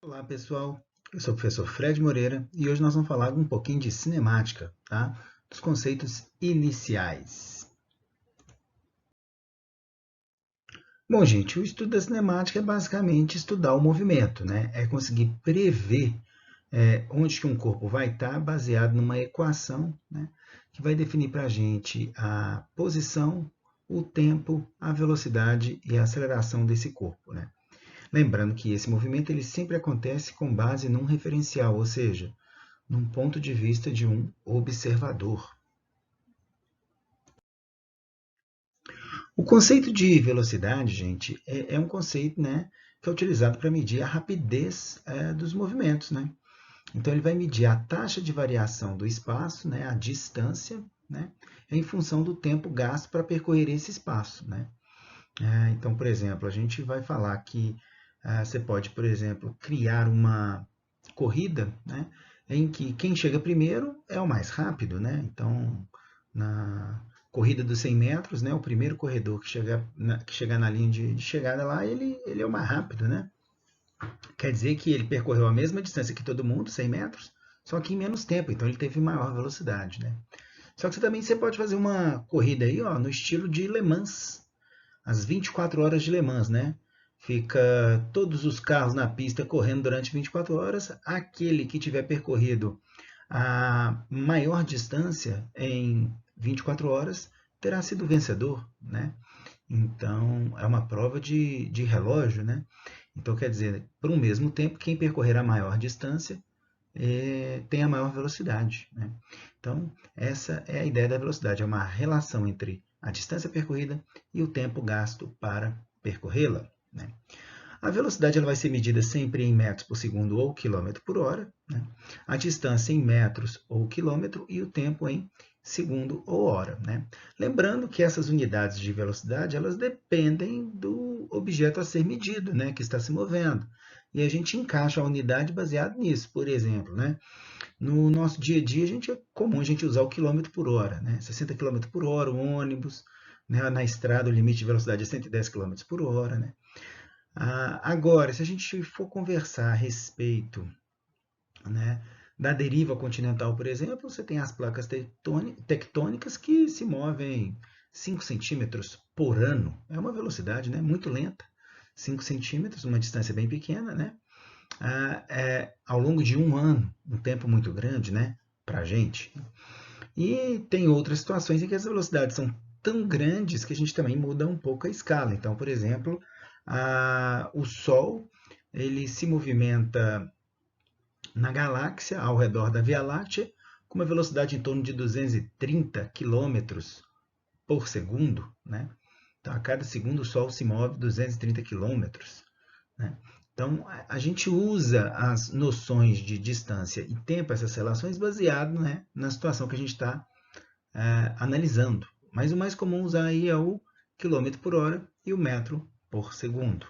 Olá pessoal, eu sou o professor Fred Moreira e hoje nós vamos falar um pouquinho de cinemática, tá? Dos conceitos iniciais. Bom, gente, o estudo da cinemática é basicamente estudar o movimento, né? É conseguir prever onde que um corpo vai estar baseado numa equação, né? Que vai definir para a gente a posição, o tempo, a velocidade e a aceleração desse corpo, né? Lembrando que esse movimento ele sempre acontece com base num referencial, ou seja, num ponto de vista de um observador. O conceito de velocidade, gente, é um conceito, né, que é utilizado para medir a rapidez dos movimentos, né? Então ele vai medir a taxa de variação do espaço, né, a distância, né, em função do tempo gasto para percorrer esse espaço, né? Então, por exemplo, a gente vai falar que você pode, por exemplo, criar uma corrida, né, em que quem chega primeiro é o mais rápido, né? Então, na corrida dos 100 metros, né, o primeiro corredor que chegar na linha de chegada lá, ele é o mais rápido, né? Quer dizer que ele percorreu a mesma distância que todo mundo, 100 metros, só que em menos tempo, então ele teve maior velocidade, né? Só que você pode fazer uma corrida aí, ó, no estilo de Le Mans, as 24 horas de Le Mans, né? Fica todos os carros na pista correndo durante 24 horas. Aquele que tiver percorrido a maior distância em 24 horas terá sido vencedor, né? Então, é uma prova de relógio, né? Então, quer dizer, por um mesmo tempo, quem percorrer a maior distância tem a maior velocidade, né? Então, essa é a ideia da velocidade, é uma relação entre a distância percorrida e o tempo gasto para percorrê-la, né? A velocidade ela vai ser medida sempre em metros por segundo ou quilômetro por hora, né? A distância em metros ou quilômetro e o tempo em segundo ou hora, né? Lembrando que essas unidades de velocidade elas dependem do objeto a ser medido, né? Que está se movendo. E a gente encaixa a unidade baseado nisso. Por exemplo, né? No nosso dia a dia, é comum a gente usar o quilômetro por hora, né? 60 quilômetros por hora, o ônibus, né? Na estrada o limite de velocidade é 110 quilômetros por hora, né? Agora, se a gente for conversar a respeito, né, da deriva continental, por exemplo, você tem as placas tectônicas que se movem 5 centímetros por ano. É uma velocidade, né, muito lenta. 5 centímetros, uma distância bem pequena, né? Ao longo de um ano, um tempo muito grande, né, para a gente. E tem outras situações em que as velocidades são tão grandes que a gente também muda um pouco a escala. Então, por exemplo, o Sol ele se movimenta na galáxia ao redor da Via Láctea com uma velocidade em torno de 230 quilômetros por segundo, né? Então, a cada segundo o Sol se move 230 quilômetros, né? Então, a gente usa as noções de distância e tempo, essas relações, baseado, né, na situação que a gente está analisando. Mas o mais comum usar aí é o quilômetro por hora e o metro por segundo.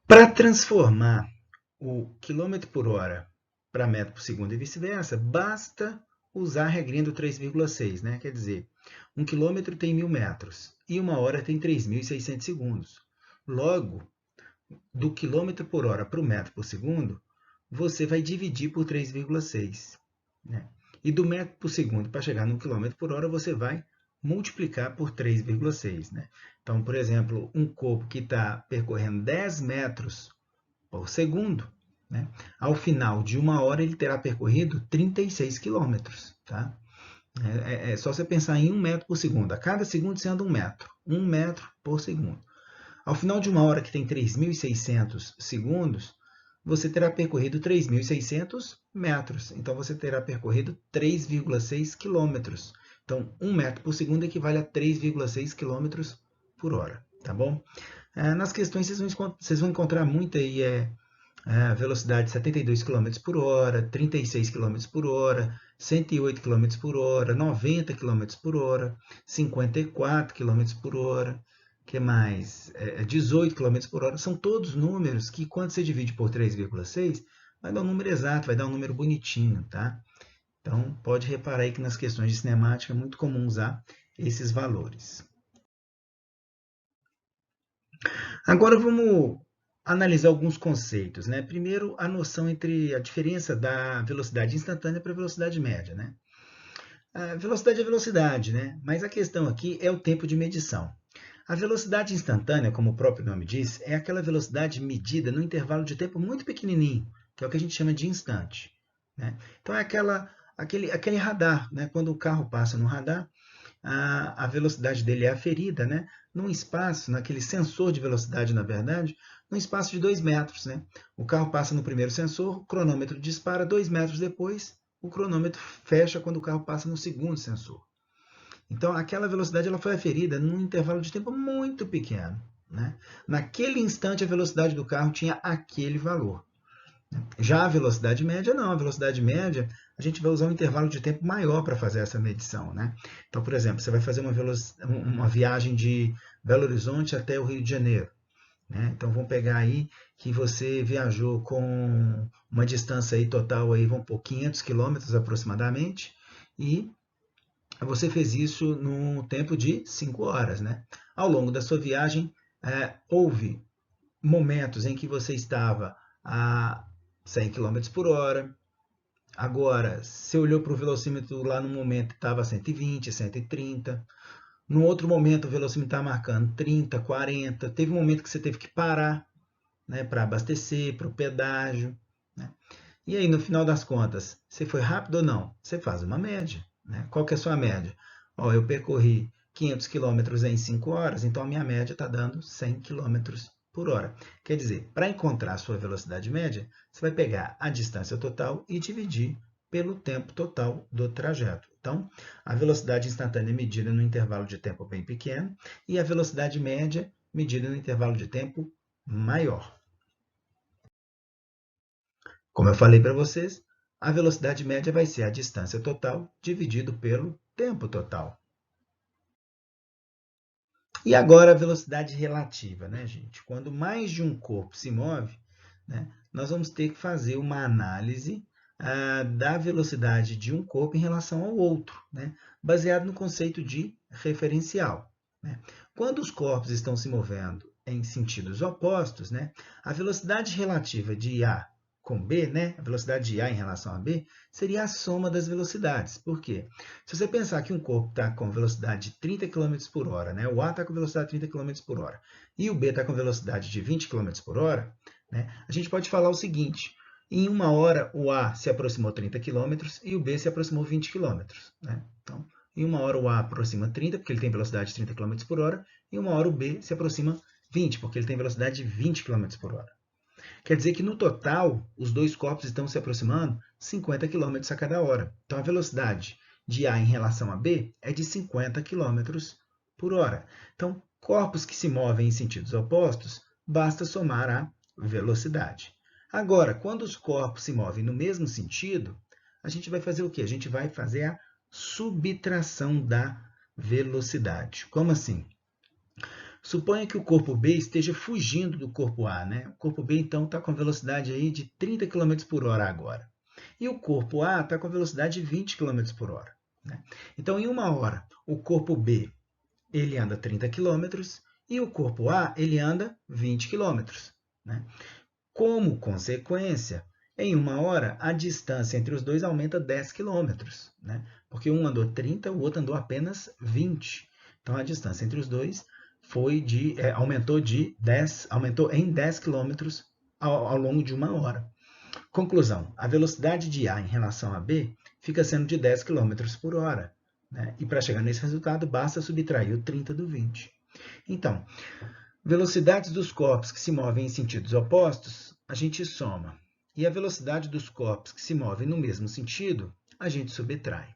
Para transformar o quilômetro por hora para metro por segundo e vice-versa, basta usar a regrinha do 3,6, né? Quer dizer, um quilômetro tem 1.000 metros e uma hora tem 3.600 segundos. Logo, do quilômetro por hora para o metro por segundo, você vai dividir por 3,6. Né? E do metro por segundo para chegar no quilômetro por hora, você vai multiplicar por 3,6. Né? Então, por exemplo, um corpo que está percorrendo 10 metros por segundo, né? Ao final de uma hora ele terá percorrido 36 quilômetros. Tá? É só você pensar em 1 metro por segundo. A cada segundo você anda 1 metro. 1 metro por segundo. Ao final de uma hora que tem 3.600 segundos, você terá percorrido 3.600 metros. Então, você terá percorrido 3,6 quilômetros. Então, 1 metro por segundo equivale a 3,6 quilômetros por hora. Tá bom? Nas questões, vocês vão encontrar muito aí velocidade 72 km por hora, 36 km por hora, 108 km por hora, 90 km por hora, 54 km por hora, que mais? 18 km por hora. São todos números que, quando você divide por 3,6, vai dar um número exato, vai dar um número bonitinho, tá? Então, pode reparar aí que nas questões de cinemática é muito comum usar esses valores. Agora vamos analisar alguns conceitos, né? Primeiro, a noção entre a diferença da velocidade instantânea para a velocidade média, né? A velocidade é velocidade, né? Mas a questão aqui é o tempo de medição. A velocidade instantânea, como o próprio nome diz, é aquela velocidade medida no intervalo de tempo muito pequenininho, que é o que a gente chama de instante, né? Então é aquele radar, né? Quando o carro passa no radar, a velocidade dele é aferida, né? Num espaço, naquele sensor de velocidade, na verdade, num espaço de 2 metros, né? O carro passa no primeiro sensor, o cronômetro dispara, 2 metros depois, o cronômetro fecha quando o carro passa no segundo sensor. Então, aquela velocidade ela foi aferida num intervalo de tempo muito pequeno, né? Naquele instante, a velocidade do carro tinha aquele valor. Já a velocidade média, não. A velocidade média, a gente vai usar um intervalo de tempo maior para fazer essa medição, né? Então, por exemplo, você vai fazer uma viagem de Belo Horizonte até o Rio de Janeiro, né? Então, vamos pegar aí que você viajou com uma distância aí total, aí, vamos por 500 quilômetros aproximadamente, e você fez isso no tempo de 5 horas, né? Ao longo da sua viagem, houve momentos em que você estava a 100 km por hora. Agora, você olhou para o velocímetro lá no momento estava 120, 130. No outro momento, o velocímetro estava marcando 30, 40. Teve um momento que você teve que parar, né, para abastecer, para o pedágio, né? E aí, no final das contas, você foi rápido ou não? Você faz uma média, né? Qual que é a sua média? Ó, eu percorri 500 quilômetros em 5 horas, então a minha média está dando 100 quilômetros por hora. Quer dizer, para encontrar a sua velocidade média, você vai pegar a distância total e dividir pelo tempo total do trajeto. Então, a velocidade instantânea é medida no intervalo de tempo bem pequeno e a velocidade média medida no intervalo de tempo maior. Como eu falei para vocês, a velocidade média vai ser a distância total dividido pelo tempo total. E agora a velocidade relativa, né, gente? Quando mais de um corpo se move, né, nós vamos ter que fazer uma análise da velocidade de um corpo em relação ao outro, né, baseado no conceito de referencial, né? Quando os corpos estão se movendo em sentidos opostos, né, a velocidade relativa de A com B, né, a velocidade de A em relação a B, seria a soma das velocidades. Por quê? Se você pensar que um corpo está com velocidade de 30 km por hora, né? O A está com velocidade de 30 km por hora e o B está com velocidade de 20 km por hora, né? A gente pode falar o seguinte: em uma hora o A se aproximou 30 km e o B se aproximou 20 km, né? Então, em uma hora o A aproxima 30, porque ele tem velocidade de 30 km por hora, e em uma hora o B se aproxima 20, porque ele tem velocidade de 20 km por hora. Quer dizer que no total, os dois corpos estão se aproximando 50 km a cada hora. Então a velocidade de A em relação a B é de 50 km por hora. Então, corpos que se movem em sentidos opostos, basta somar a velocidade. Agora, quando os corpos se movem no mesmo sentido, a gente vai fazer o quê? A gente vai fazer a subtração da velocidade. Como assim? Suponha que o corpo B esteja fugindo do corpo A, né? O corpo B, então, está com a velocidade aí de 30 km por hora agora. E o corpo A está com a velocidade de 20 km por hora, né? Então, em uma hora, o corpo B ele anda 30 km e o corpo A ele anda 20 km, né? Como consequência, em uma hora, a distância entre os dois aumenta 10 km, né? Porque um andou 30, o outro andou apenas 20. Então, a distância entre os dois aumentou em 10 km ao longo de uma hora. Conclusão: a velocidade de A em relação a B fica sendo de 10 km por hora, né? E para chegar nesse resultado, basta subtrair o 30 do 20. Então, velocidades dos corpos que se movem em sentidos opostos, a gente soma. E a velocidade dos corpos que se movem no mesmo sentido, a gente subtrai.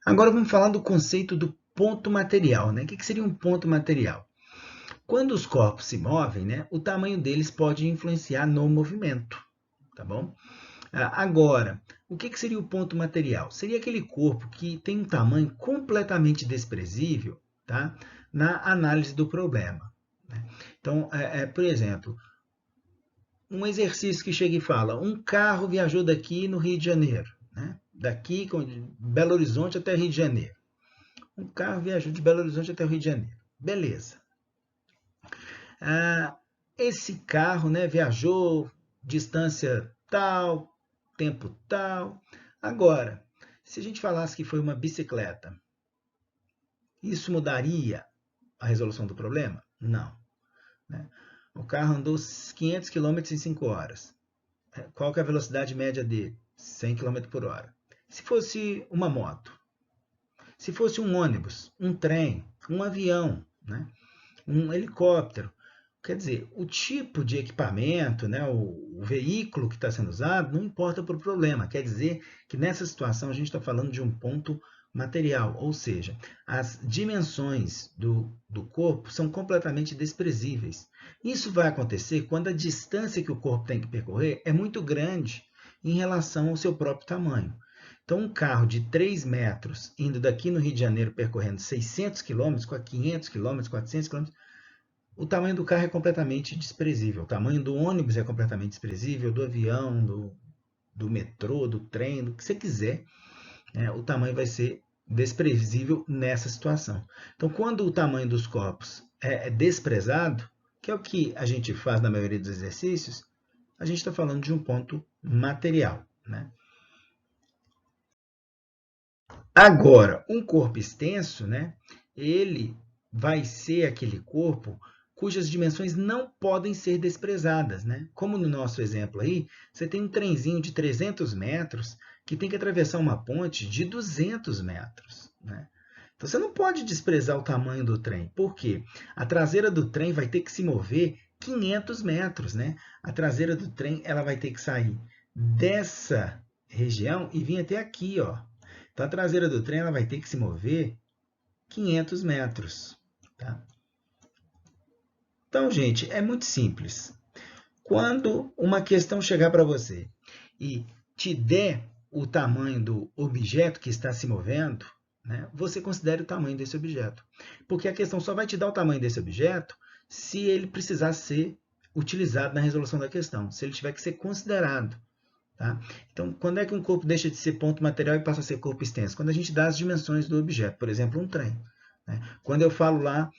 Agora vamos falar do conceito do ponto material, né? O que seria um ponto material? Quando os corpos se movem, né, o tamanho deles pode influenciar no movimento, tá bom? Agora, o que seria o ponto material? Seria aquele corpo que tem um tamanho completamente desprezível, tá, na análise do problema, né? Então, por exemplo, um exercício que chega e fala: um carro viajou daqui no Rio de Janeiro, né? Daqui, de Belo Horizonte até Rio de Janeiro. Um carro viajou de Belo Horizonte até o Rio de Janeiro. Beleza. Esse carro, né, viajou distância tal, tempo tal. Agora, se a gente falasse que foi uma bicicleta, isso mudaria a resolução do problema? Não. Né? O carro andou 500 km em 5 horas. Qual que é a velocidade média dele? 100 km por hora. Se fosse uma moto, se fosse um ônibus, um trem, um avião, né? Um helicóptero, quer dizer, o tipo de equipamento, né, o veículo que está sendo usado, não importa para o problema. Quer dizer que nessa situação a gente está falando de um ponto material, ou seja, as dimensões do corpo são completamente desprezíveis. Isso vai acontecer quando a distância que o corpo tem que percorrer é muito grande em relação ao seu próprio tamanho. Então, um carro de 3 metros indo daqui no Rio de Janeiro percorrendo 600 quilômetros, 500 quilômetros, 400 quilômetros, o tamanho do carro é completamente desprezível. O tamanho do ônibus é completamente desprezível, do avião, do metrô, do trem, do que você quiser, né? O tamanho vai ser desprezível nessa situação. Então, quando o tamanho dos corpos é desprezado, que é o que a gente faz na maioria dos exercícios, a gente está falando de um ponto material. Né? Agora, um corpo extenso, né, ele vai ser aquele corpo cujas dimensões não podem ser desprezadas. Né? Como no nosso exemplo aí, você tem um trenzinho de 300 metros que tem que atravessar uma ponte de 200 metros. Né? Então, você não pode desprezar o tamanho do trem. Por quê? A traseira do trem vai ter que se mover 500 metros. Né? A traseira do trem ela vai ter que sair dessa região e vir até aqui, ó. Então, a traseira do trem ela vai ter que se mover 500 metros. Tá? Então, gente, é muito simples. Quando uma questão chegar para você e te der o tamanho do objeto que está se movendo, né, você considere o tamanho desse objeto. Porque a questão só vai te dar o tamanho desse objeto se ele precisar ser utilizado na resolução da questão, se ele tiver que ser considerado. Tá? Então, quando é que um corpo deixa de ser ponto material e passa a ser corpo extenso? Quando a gente dá as dimensões do objeto, por exemplo, um trem. Né? Quando eu falo lá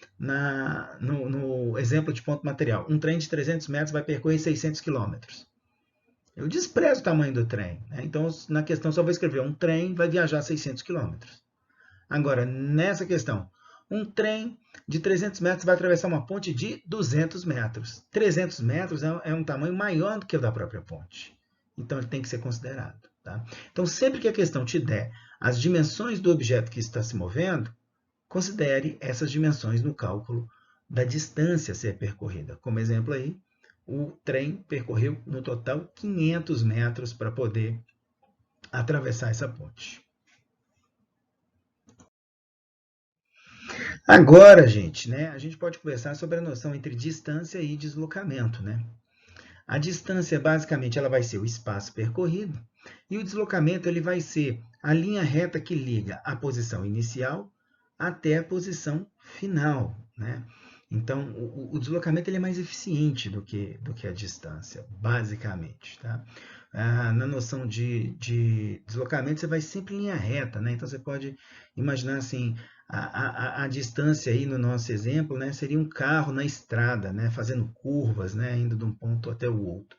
no exemplo de ponto material, um trem de 300 metros vai percorrer 600 quilômetros. Eu desprezo o tamanho do trem. Né? Então, na questão, só vou escrever um trem vai viajar 600 quilômetros. Agora, nessa questão, um trem de 300 metros vai atravessar uma ponte de 200 metros. 300 metros é um tamanho maior do que o da própria ponte. Então, ele tem que ser considerado. Tá? Então, sempre que a questão te der as dimensões do objeto que está se movendo, considere essas dimensões no cálculo da distância a ser percorrida. Como exemplo aí, o trem percorreu no total 500 metros para poder atravessar essa ponte. Agora, gente, né, a gente pode conversar sobre a noção entre distância e deslocamento. Né? A distância, basicamente, ela vai ser o espaço percorrido e o deslocamento ele vai ser a linha reta que liga a posição inicial até a posição final. Né? Então, o deslocamento ele é mais eficiente do que a distância, basicamente. Tá? Na noção de deslocamento, você vai sempre em linha reta. Né? Então, você pode imaginar assim, a distância aí no nosso exemplo, né, seria um carro na estrada, né, fazendo curvas, né, indo de um ponto até o outro.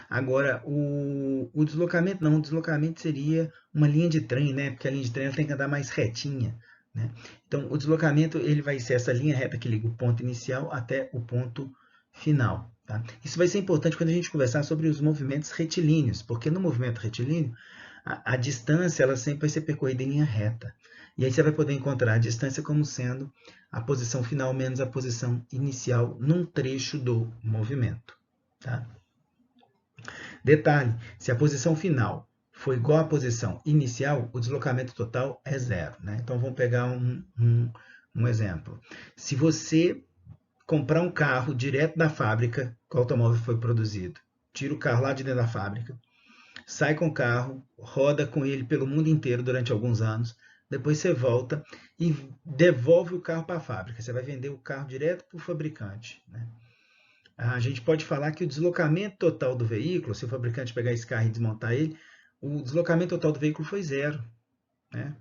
Agora, o deslocamento não, o deslocamento seria uma linha de trem, né, porque a linha de trem ela tem que andar mais retinha. Né? Então, o deslocamento ele vai ser essa linha reta que liga o ponto inicial até o ponto final. Tá? Isso vai ser importante quando a gente conversar sobre os movimentos retilíneos, porque no movimento retilíneo, a distância ela sempre vai ser percorrida em linha reta. E aí você vai poder encontrar a distância como sendo a posição final menos a posição inicial num trecho do movimento. Tá? Detalhe, se a posição final for igual à posição inicial, o deslocamento total é zero. Né? Então vamos pegar um exemplo. Se você comprar um carro direto da fábrica que o automóvel foi produzido, tira o carro lá de dentro da fábrica, sai com o carro, roda com ele pelo mundo inteiro durante alguns anos, depois você volta e devolve o carro para a fábrica. Você vai vender o carro direto para o fabricante. Né? A gente pode falar que o deslocamento total do veículo, se o fabricante pegar esse carro e desmontar ele, o deslocamento total do veículo foi zero. Né?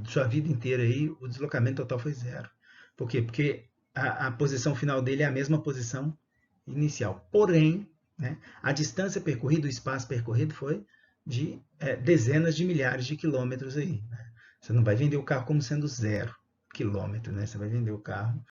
Sua vida inteira aí, o deslocamento total foi zero. Por quê? Porque a posição final dele é a mesma posição inicial. Porém, né, a distância percorrida, o espaço percorrido foi de dezenas de milhares de quilômetros aí. Né? Você não vai vender o carro como sendo 0 km, né? Você vai vender o carro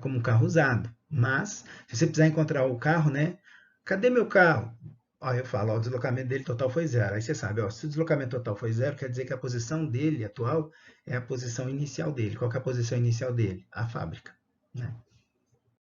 como um carro usado. Mas, se você precisar encontrar o carro, né? Cadê meu carro? Ó, eu falo, ó, o deslocamento dele total foi 0. Aí você sabe, ó, se o deslocamento total foi 0, quer dizer que a posição dele atual é a posição inicial dele. Qual que é a posição inicial dele? A fábrica. Né?